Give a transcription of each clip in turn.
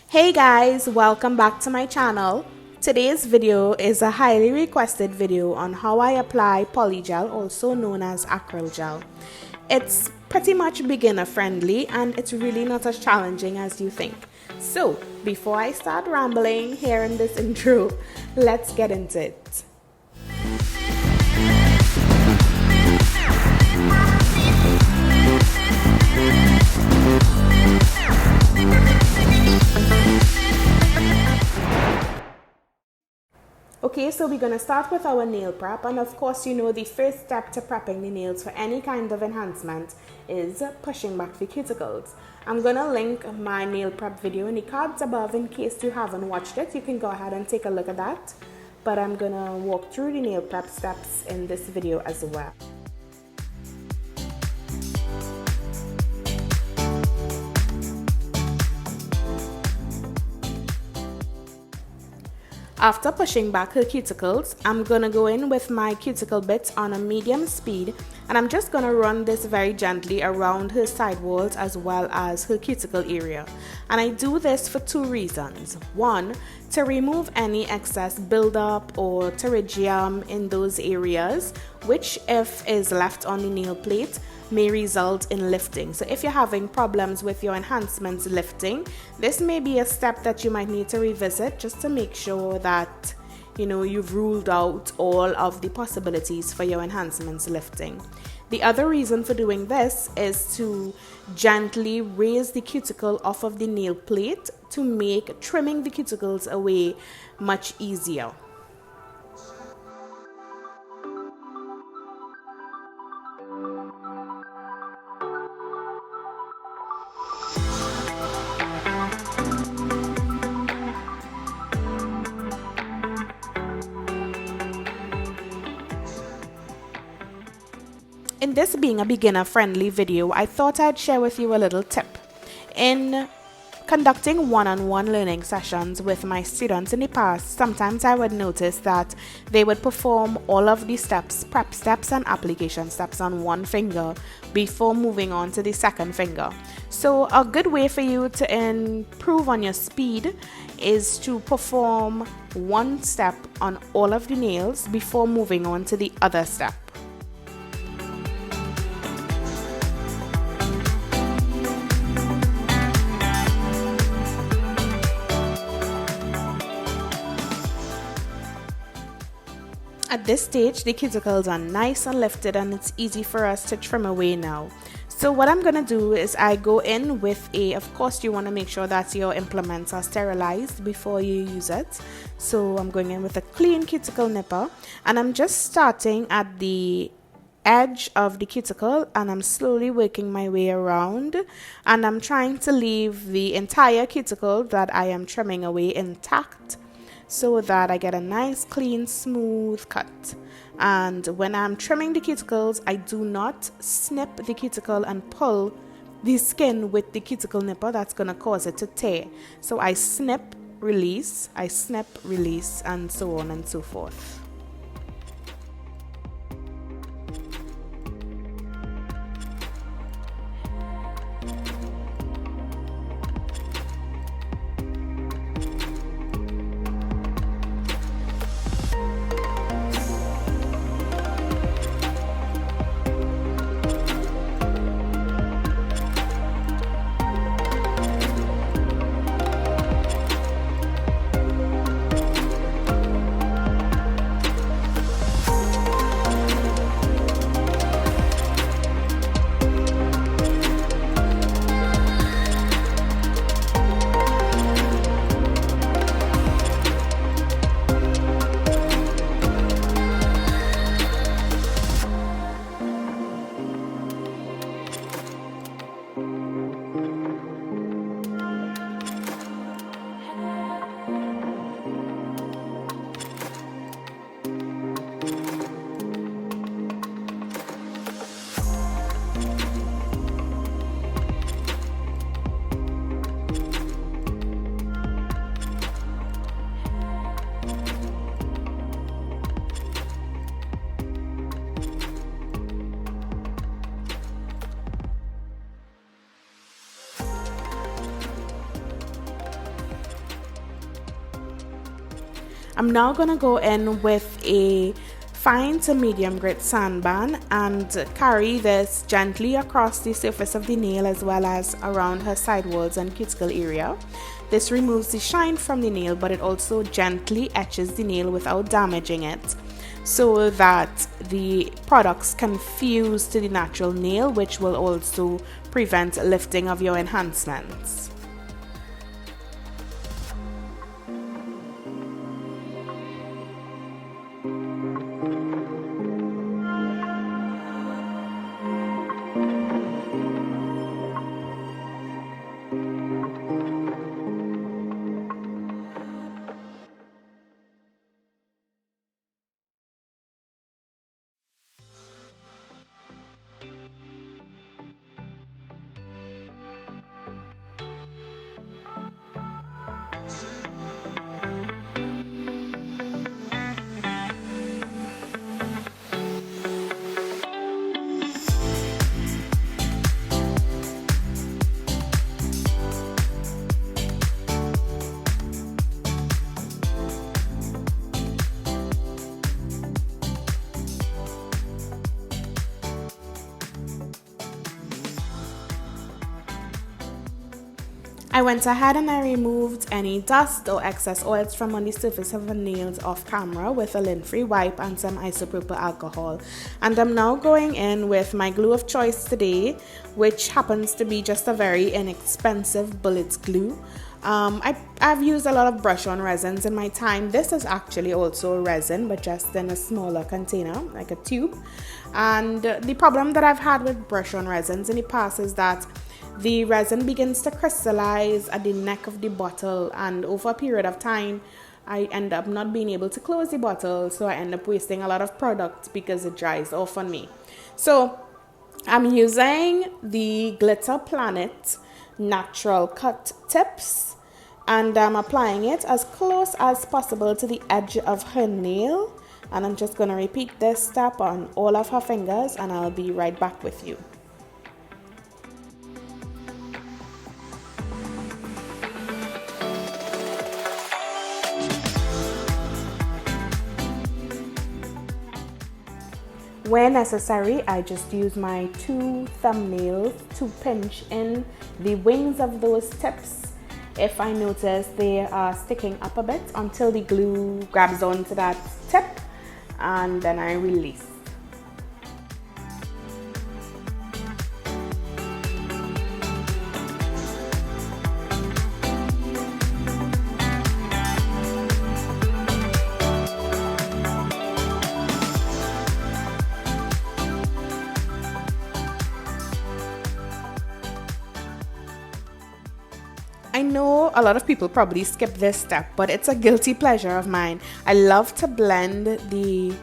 Hey guys, welcome back to my channel. Today's video is a highly requested video on how I apply Polygel, also known as Akryl gel. It's pretty much beginner friendly and it's really not as challenging as you think. So before I start rambling here in this intro, let's get into it. Okay, so we're going to start with our nail prep, and of course you know the first step to prepping the nails for any kind of enhancement is pushing back the cuticles. I'm going to link my nail prep video in the cards above in case you haven't watched it. You can go ahead and take a look at that, but I'm going to walk through the nail prep steps in this video as well. After pushing back her cuticles, I'm going to go in with my cuticle bit on a medium speed, and I'm just going to run this very gently around her side walls as well as her cuticle area. And I do this for two reasons. One, to remove any excess buildup or pterygium in those areas, which if is left on the nail plate may result in lifting. So if you're having problems with your enhancements lifting, this may be a step that you might need to revisit just to make sure that you've ruled out all of the possibilities for your enhancements lifting. The other reason for doing this is to gently raise the cuticle off of the nail plate to make trimming the cuticles away much easier. In this being a beginner-friendly video, I thought I'd share with you a little tip. In conducting one-on-one learning sessions with my students in the past, sometimes I would notice that they would perform all of the steps, prep steps and application steps on one finger before moving on to the second finger. So a good way for you to improve on your speed is to perform one step on all of the nails before moving on to the other step. At this stage, the cuticles are nice and lifted and it's easy for us to trim away now. So what I'm going to do is I go in with of course you want to make sure that your implements are sterilized before you use it. So I'm going in with a clean cuticle nipper and I'm just starting at the edge of the cuticle and I'm slowly working my way around, and I'm trying to leave the entire cuticle that I am trimming away intact, so that I get a nice clean smooth cut. And when I'm trimming the cuticles, I do not snip the cuticle and pull the skin with the cuticle nipper. That's going to cause it to tear. So I snip, release, and so on and so forth. I'm now going to go in with a fine to medium grit sandband and carry this gently across the surface of the nail as well as around her sidewalls and cuticle area. This removes the shine from the nail, but it also gently etches the nail without damaging it, so that the products can fuse to the natural nail, which will also prevent lifting of your enhancements. I went ahead and I removed any dust or excess oils from on the surface of the nails off camera with a lint-free wipe and some isopropyl alcohol. And I'm now going in with my glue of choice today, which happens to be just a very inexpensive bullet glue. I've used a lot of brush-on resins in my time. This is actually also a resin, but just in a smaller container, like a tube. And the problem that I've had with brush-on resins in the past is that the resin begins to crystallize at the neck of the bottle, and over a period of time I end up not being able to close the bottle, so I end up wasting a lot of product because it dries off on me. So I'm using the Glitter Planet natural cut tips, and I'm applying it as close as possible to the edge of her nail, and I'm just going to repeat this step on all of her fingers, and I'll be right back with you. Where necessary, I just use my 2 thumbnails to pinch in the wings of those tips if I notice they are sticking up a bit, until the glue grabs onto that tip, and then I release. I know a lot of people probably skip this step, but it's a guilty pleasure of mine. I love to blend the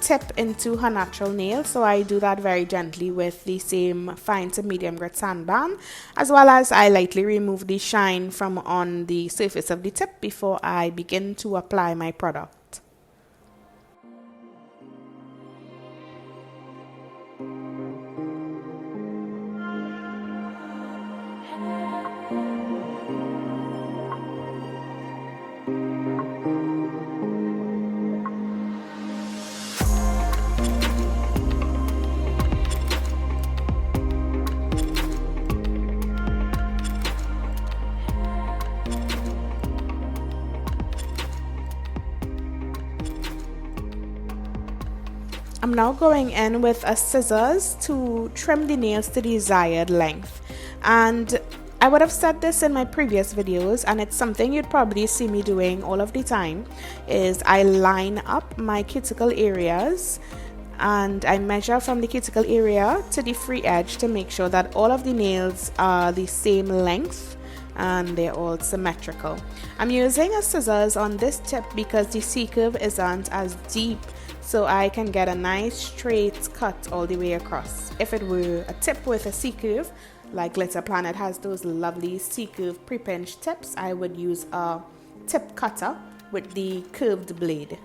tip into her natural nail, so I do that very gently with the same fine to medium grit sandband, as well as I lightly remove the shine from on the surface of the tip before I begin to apply my product. I'm now going in with a scissors to trim the nails to the desired length, and I would have said this in my previous videos, and it's something you'd probably see me doing all of the time, is I line up my cuticle areas and I measure from the cuticle area to the free edge to make sure that all of the nails are the same length and they're all symmetrical. I'm using a scissors on this tip because the C-curve isn't as deep, so I can get a nice straight cut all the way across. If it were a tip with a C-curve, like Glitter Planet has those lovely C-curve pre-pinched tips, I would use a tip cutter with the curved blade.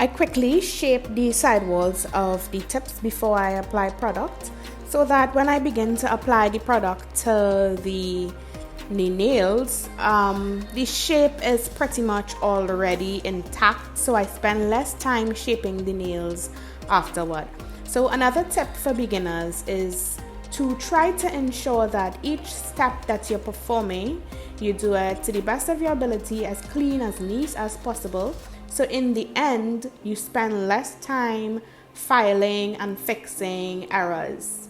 I quickly shape the sidewalls of the tips before I apply product, so that when I begin to apply the product to the nails, the shape is pretty much already intact, so I spend less time shaping the nails afterward. So another tip for beginners is to try to ensure that each step that you're performing, you do it to the best of your ability, as clean, as neat as possible. So in the end, you spend less time filing and fixing errors.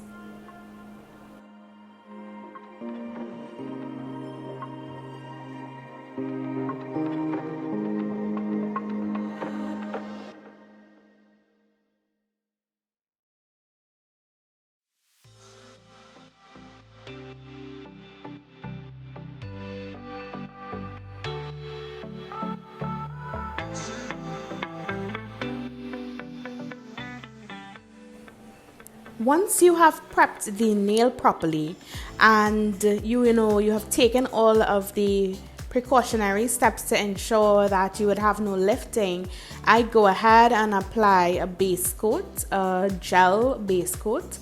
Once you have prepped the nail properly and you have taken all of the precautionary steps to ensure that you would have no lifting, I go ahead and apply a base coat, a gel base coat,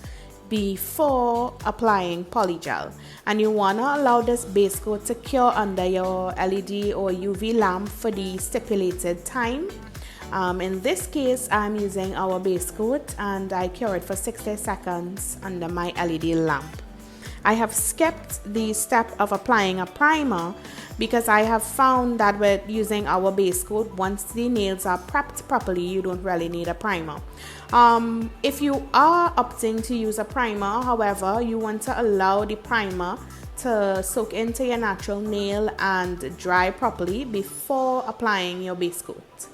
before applying polygel. And you want to allow this base coat to cure under your LED or UV lamp for the stipulated time. In this case, I'm using our base coat and I cure it for 60 seconds under my LED lamp. I have skipped the step of applying a primer because I have found that with using our base coat, once the nails are prepped properly, you don't really need a primer. If you are opting to use a primer, however, you want to allow the primer to soak into your natural nail and dry properly before applying your base coat.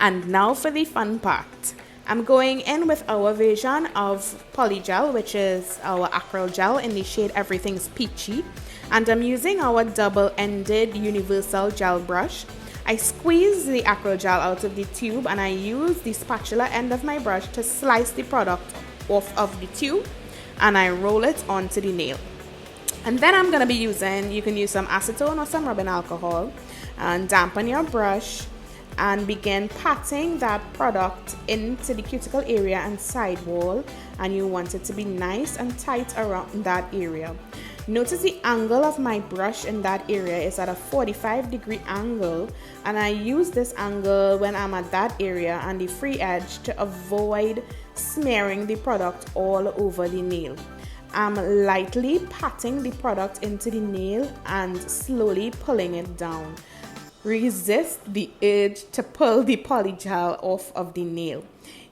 And now for the fun part. I'm going in with our version of Polygel, which is our Akryl gel in the shade Everything's Peachy. And I'm using our double-ended universal gel brush. I squeeze the Akryl gel out of the tube and I use the spatula end of my brush to slice the product off of the tube and I roll it onto the nail. And then I'm going to be using, you can use some acetone or some rubbing alcohol and dampen your brush and begin patting that product into the cuticle area and sidewall, and you want it to be nice and tight around that area. Notice the angle of my brush in that area is at a 45-degree angle, and I use this angle when I'm at that area and the free edge to avoid smearing the product all over the nail. I'm lightly patting the product into the nail and slowly pulling it down. Resist the urge to pull the polygel off of the nail.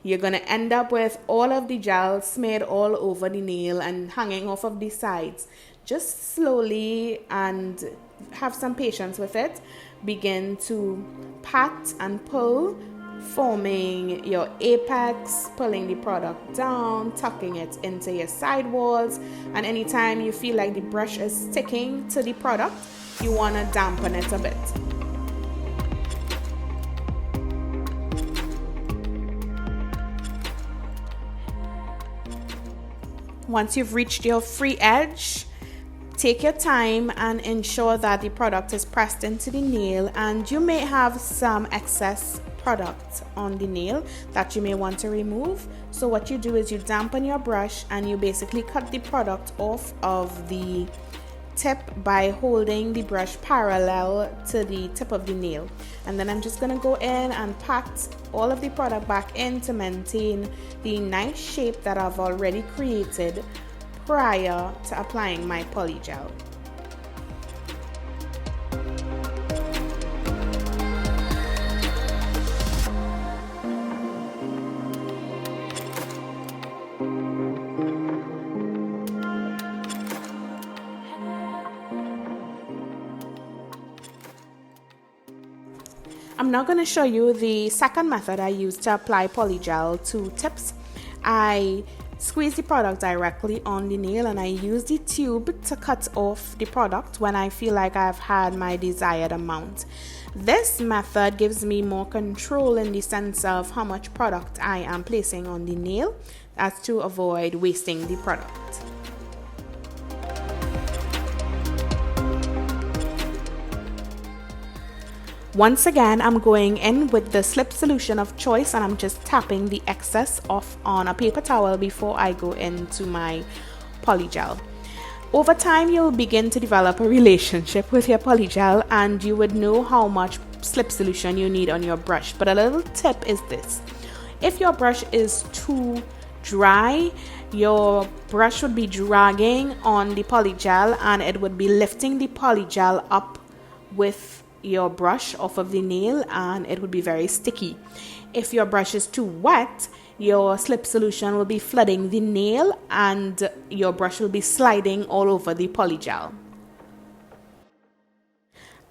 You're going to end up with all of the gel smeared all over the nail and hanging off of the sides. Just slowly, and have some patience with it, begin to pat and pull, forming your apex, pulling the product down, tucking it into your sidewalls. And anytime you feel like the brush is sticking to the product, you want to dampen it a bit. Once you've reached your free edge, take your time and ensure that the product is pressed into the nail, and you may have some excess product on the nail that you may want to remove. So what you do is you dampen your brush and you basically cut the product off of the tip by holding the brush parallel to the tip of the nail. And then I'm just going to go in and pat all of the product back in to maintain the nice shape that I've already created prior to applying my polygel. I'm now going to show you the second method I use to apply polygel to tips. I squeeze the product directly on the nail, and I use the tube to cut off the product when I feel like I've had my desired amount. This method gives me more control in the sense of how much product I am placing on the nail, as to avoid wasting the product. Once again, I'm going in with the slip solution of choice, and I'm just tapping the excess off on a paper towel before I go into my polygel. Over time, you'll begin to develop a relationship with your polygel, and you would know how much slip solution you need on your brush. But a little tip is this: if your brush is too dry, your brush would be dragging on the polygel, and it would be lifting the polygel up with your brush off of the nail, and it would be very sticky. If your brush is too wet, your slip solution will be flooding the nail, and your brush will be sliding all over the polygel.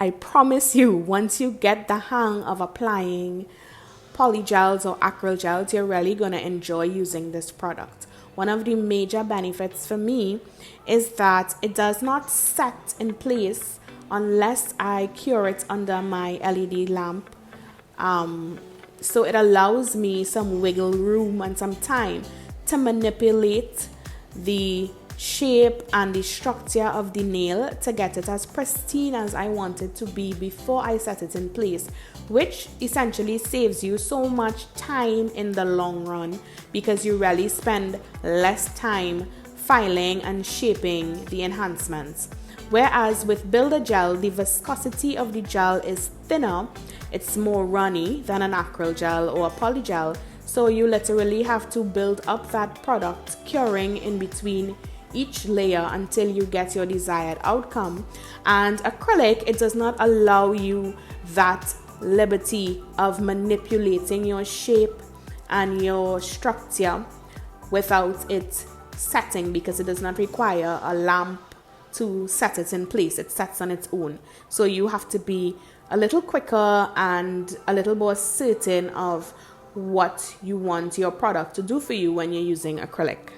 I promise you, once you get the hang of applying polygels or acryl gels, you're really going to enjoy using this product. One of the major benefits for me is that it does not set in place unless I cure it under my LED lamp. So it allows me some wiggle room and some time to manipulate the shape and the structure of the nail to get it as pristine as I want it to be before I set it in place, which essentially saves you so much time in the long run, because you really spend less time filing and shaping the enhancements. Whereas with Builder Gel, the viscosity of the gel is thinner, it's more runny than an acryl gel or a polygel, so you literally have to build up that product, curing in between each layer until you get your desired outcome. And acrylic, it does not allow you that liberty of manipulating your shape and your structure without it setting, because it does not require a lamp to set it in place. It sets on its own. So you have to be a little quicker and a little more certain of what you want your product to do for you when you're using acrylic.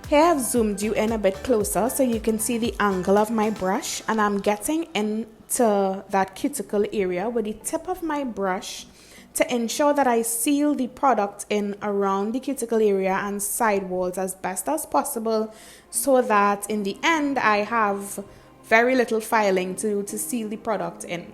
Here I've zoomed you in a bit closer so you can see the angle of my brush, and I'm getting into that cuticle area with the tip of my brush to ensure that I seal the product in around the cuticle area and side walls as best as possible, so that in the end I have very little filing to seal the product in.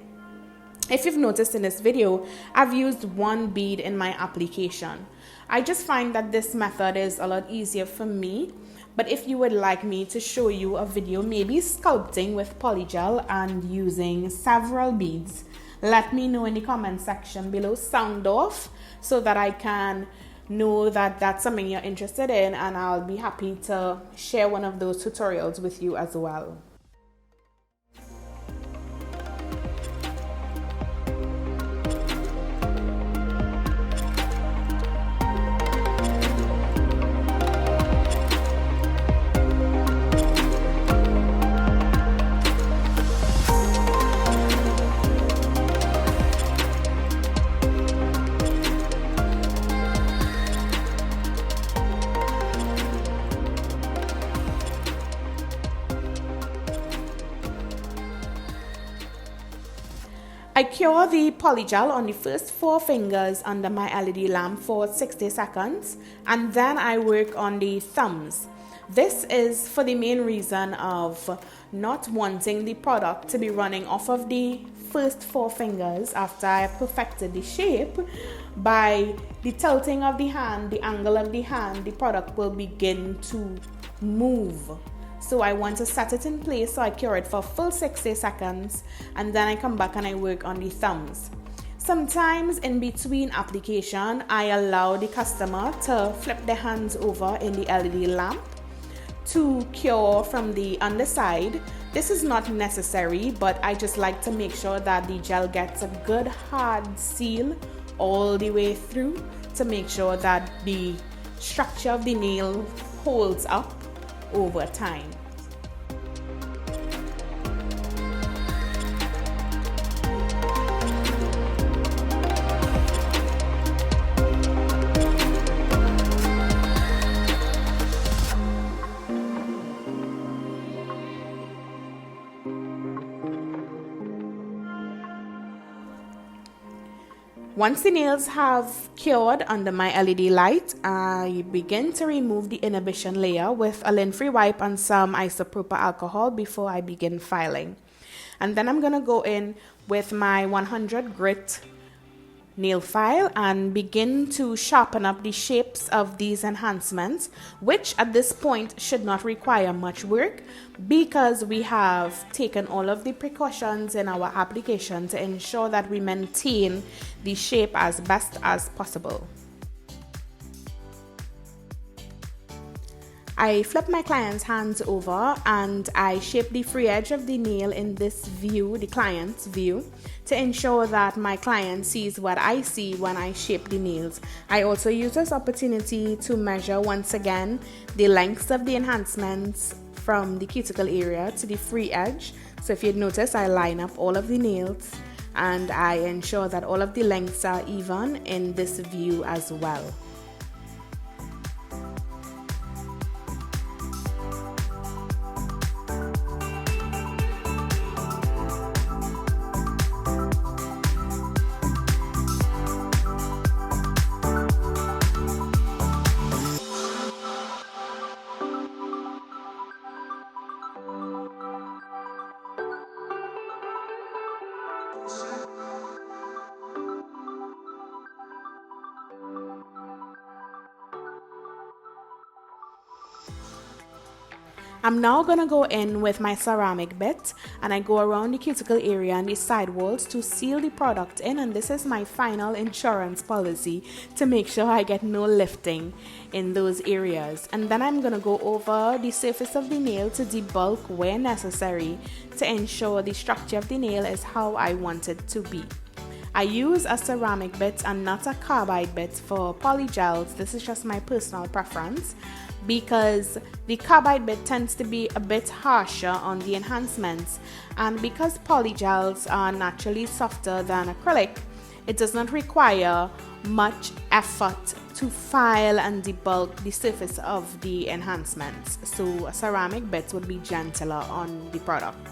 If you've noticed in this video, I've used one bead in my application. I just find that this method is a lot easier for me, but if you would like me to show you a video maybe sculpting with polygel and using several beads, let me know in the comment section below. Sound off so that I can know that that's something you're interested in, and I'll be happy to share one of those tutorials with you as well. I cure the polygel on the first 4 fingers under my LED lamp for 60 seconds, and then I work on the thumbs. This is for the main reason of not wanting the product to be running off of the first 4 fingers after I have perfected the shape. By the tilting of the hand, the angle of the hand, the product will begin to move. So I want to set it in place, so I cure it for full 60 seconds, and then I come back and I work on the thumbs. Sometimes in between application, I allow the customer to flip their hands over in the LED lamp to cure from the underside. This is not necessary, but I just like to make sure that the gel gets a good hard seal all the way through to make sure that the structure of the nail holds up over time. Once the nails have cured under my LED light, I begin to remove the inhibition layer with a lint-free wipe and some isopropyl alcohol before I begin filing. And then I'm going to go in with my 100 grit nail file and begin to sharpen up the shapes of these enhancements, which at this point should not require much work because we have taken all of the precautions in our application to ensure that we maintain the shape as best as possible. I flip my client's hands over and I shape the free edge of the nail in this view, the client's view, to ensure that my client sees what I see when I shape the nails. I also use this opportunity to measure once again the lengths of the enhancements from the cuticle area to the free edge. So if you'd notice, I line up all of the nails and I ensure that all of the lengths are even in this view as well. I'm now going to go in with my ceramic bit and I go around the cuticle area and the side walls to seal the product in, and this is my final insurance policy to make sure I get no lifting in those areas. And then I'm going to go over the surface of the nail to debulk where necessary to ensure the structure of the nail is how I want it to be. I use a ceramic bit and not a carbide bit for polygels. This is just my personal preference because the carbide bit tends to be a bit harsher on the enhancements, and because polygels are naturally softer than acrylic, it does not require much effort to file and debulk the surface of the enhancements. So a ceramic bit would be gentler on the product.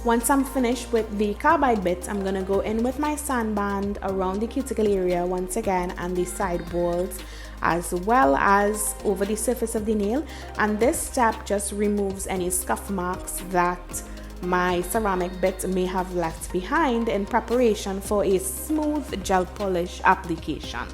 Once I'm finished with the carbide bit, I'm going to go in with my sand band around the cuticle area once again, and the side walls, as well as over the surface of the nail. And this step just removes any scuff marks that my ceramic bit may have left behind in preparation for a smooth gel polish application.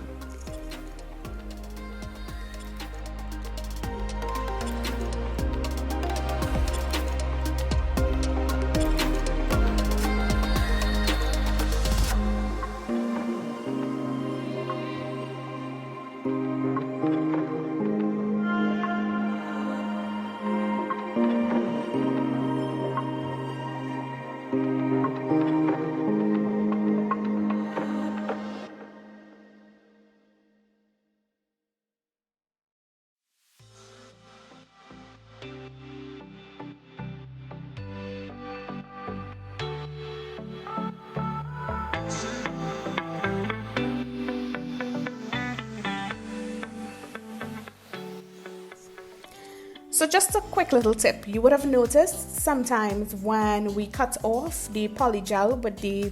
So just a quick little tip, you would have noticed sometimes when we cut off the polygel with the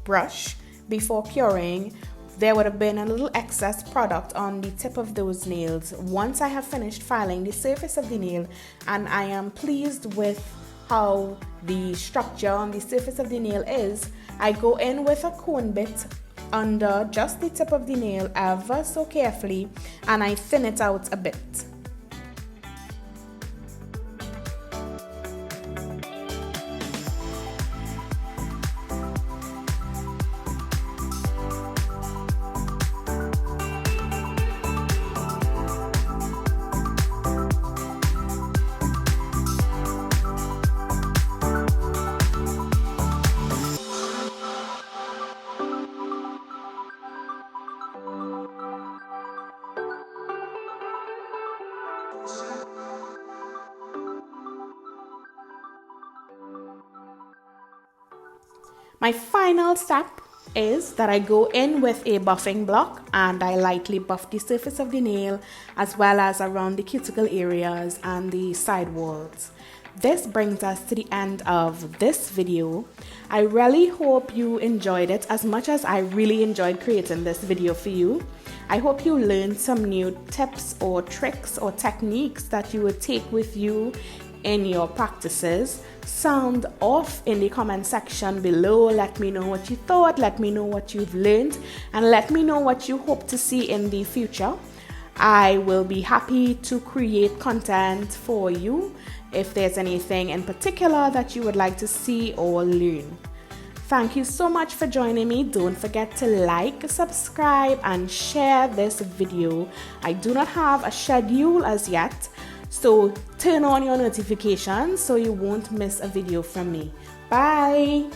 brush before curing, there would have been a little excess product on the tip of those nails. Once I have finished filing the surface of the nail and I am pleased with how the structure on the surface of the nail is, I go in with a cone bit under just the tip of the nail ever so carefully, and I thin it out a bit. My final step is that I go in with a buffing block and I lightly buff the surface of the nail as well as around the cuticle areas and the side walls. This brings us to the end of this video. I really hope you enjoyed it as much as I really enjoyed creating this video for you. I hope you learned some new tips or tricks or techniques that you would take with you in your practices. Sound off in the comment section below. Let me know what you thought, let me know what you've learned, and let me know what you hope to see in the future. I will be happy to create content for you if there's anything in particular that you would like to see or learn. Thank you so much for joining me. Don't forget to like, subscribe, and share this video. I do not have a schedule as yet, so turn on your notifications so you won't miss a video from me. Bye!